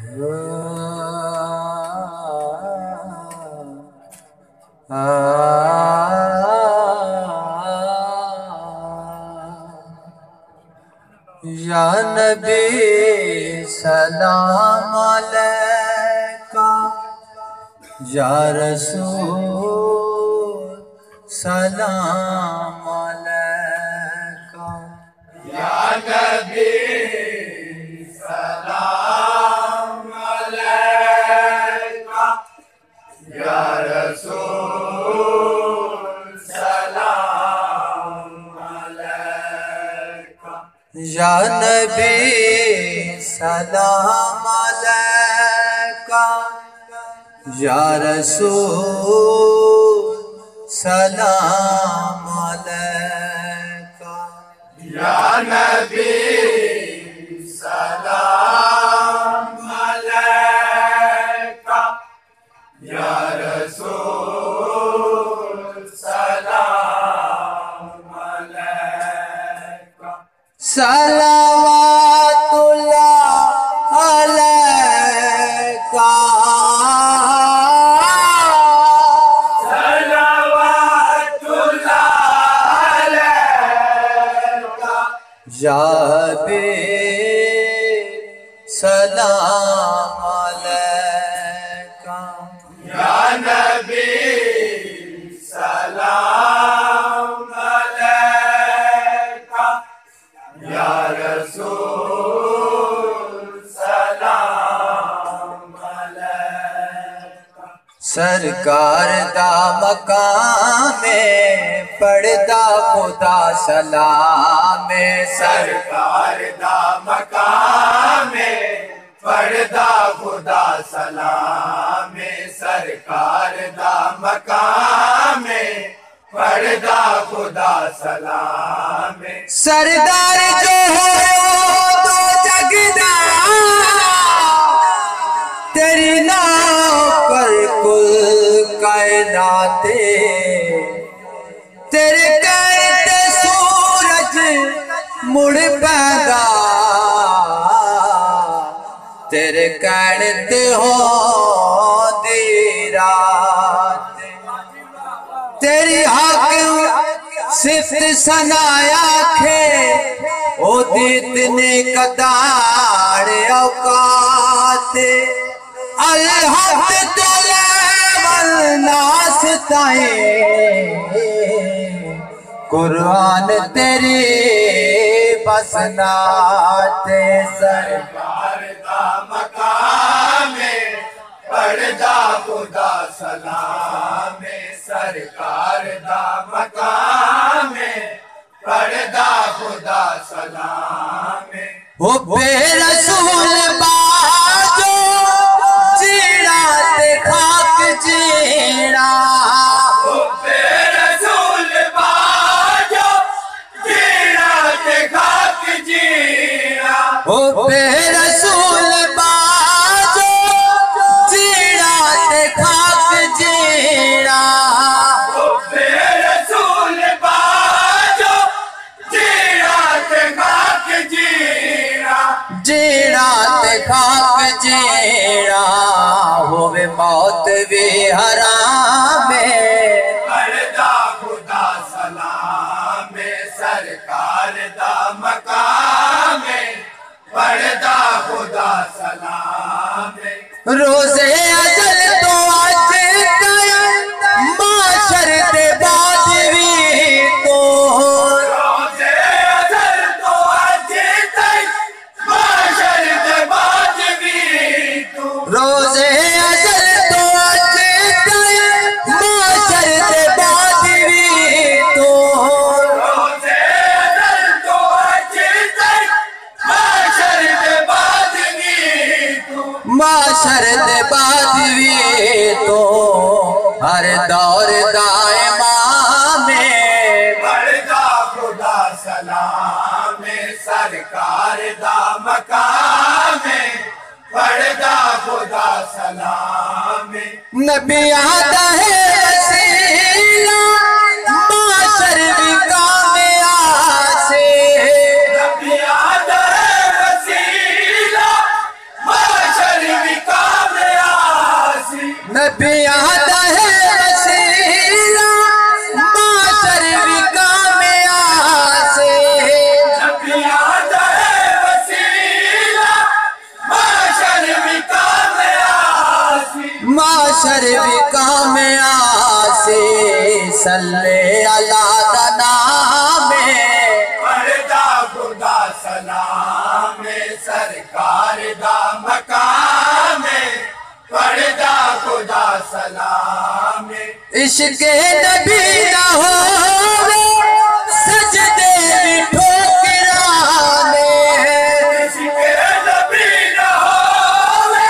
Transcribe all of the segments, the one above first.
या नबी सलाम अलैका, या रसूल सलाम अलैका, या नबी सलाम अलैका, या रसूल सलाम अलैका, या नबी सलाम अलैका, या रसूल सलाम अलैका, या नबी सलाम अलैका, या रसूल सलाम अलैका। सलावतुल्लाह अलैका, सलावतुल्लाह अलैका, या हबीब सलाम अलैका, या नबी सलाम अलैका, या रसूल सलाम अलैका। सरकार दा मकाम पढ़दा खुदा सलाम, सरकार दा मकाम पढ़दा खुदा सलाम, सरकार दा मकाम पढ़दा खुदा सलाम। सरदार जो हो तो जगदा, तेरी नौकर कुल कायनाते, तेरे कहते सूरज मुड़ पैदा, तेरे कहते हो दी रात, तेरी हक सिफ्त सनाया खे ओ दीतने कदार औकात, अल्हद नास ताए कुरान तेरी बसनाते। सरकार दा मकाम पढ़दा खुदा सलाम, सरकार दा मकाम पढ़दा खुदा सलाम। वो बेरसूल बाजो जीड़ा ते खाक जीड़ा, ओ बेरसूल बाजो जीड़ा ते खाक जीड़ा, वो बेरसूल बाजो जीड़ा ते खाक जीड़ा, ओ बेरसूल बाजो जीड़ा ते खाक जीड़ा, जीड़ा ते खाक जीड़ा, होवे मौत भी हराम पढ़दा खुदा सलाम, सरकार दा मकाम पढ़दा खुदा सलाम। रोजे अजल तो अज माशर दे बाद भी तो, रोज़े अज़ल तो अज तक माशर दे बाद भी तू, रोजे अजल तो अज माशर दे बाद भी तो, रोज़े अज़ल तो अज तक माशर दे बाद भी तू, माशर दे बाद भी तो, हर दौर दाए मामे पढ़दा खुदा सलाम, सरकार दा मकाम पढ़दा खुदा सलाम। नबी आता है वसीला, माशर भी कामयासे, नबी आता है वसीला, माशर सल्ले अला दा नाम पढ़दा खुदा सलाम सरकार दा मकाम पढ़दा खुदा सलाम इश्क नबी ना होवे सजदे भी ठोकराने इश्क नबी ना होवे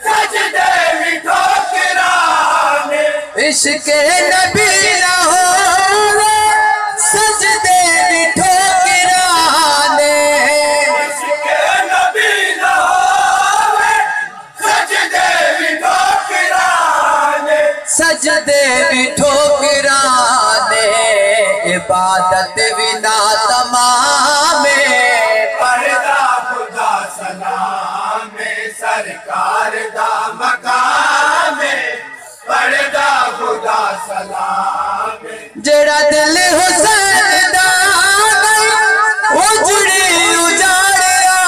सजदे भी ठोकराने इश्क नबी ना होवे सजदे भी ठोकराने इश्क नबी ना होवे सजदे भी ठोकराने सजदे भी ठोकराने इबादत बिना तमाम पढ़दा खुदा सलाम सरकार दा मकाम पढ़दा खुदा सलाम जड़ा दिल हुसैन दा उजड़ी उजाड़िया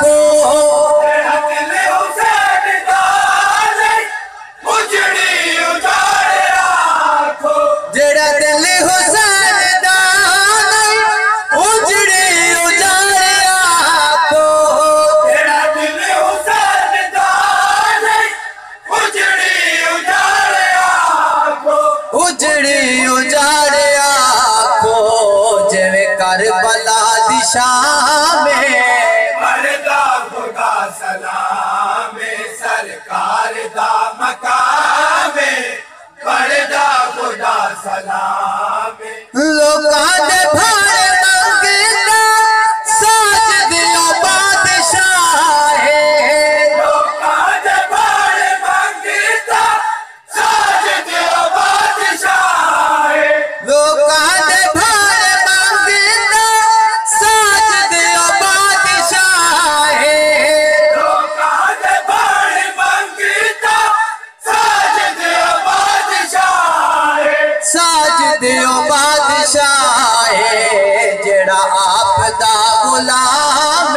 को दिल हुसैन दा उजड़ी उजाड़े आँखो जड़ा दिल हुसैन दा उजड़ी उजाड़िया को तेरा दिल हुसैन दा उजड़ी उजाड़े आँखो उजड़ी उजाड़िया को जिवे करबला दिशा में पढ़दा खुदा सलाम सरकार दा मकाम पढ़दा खुदा सलाम लोकां दे भार मंगदा साज दियो बादशाह लोकां दे भार मंगदा साज दियो बादशाह लोकां दे भार मंगदा साज दियो बादशाह लोकां दे भार मंगदा साज दियो बादशाह साज दियो बादशाह जेड़ा आप दा गुलाम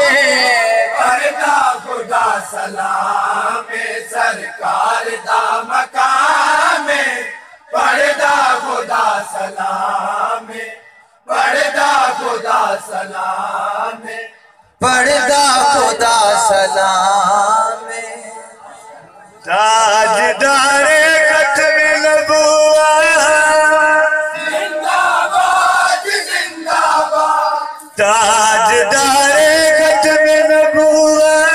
पढ़दा खुदा सलाम सरकार दा मकाम पढ़दा खुदा सलाम पढ़दा खुदा सलाम पढ़दा खुदा सलाम ताजदारे खत्म नबुवत जिंदाबाद जिंदाबाद ताजदारे खत्म नबुवत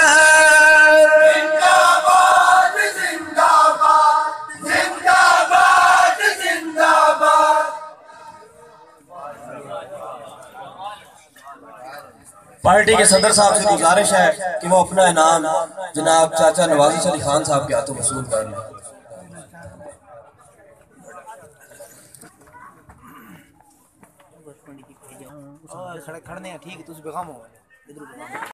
जिंदाबाद जिंदाबाद जिंदाबाद जिंदाबाद पार्टी के सदर साहब से गुजारिश है कि वो अपना इनाम जनाब चाचा नवाजिश अली खान साहब के हाथों वसूल कर लें। खड़े खड़ने ठीक तुझ बेगम हो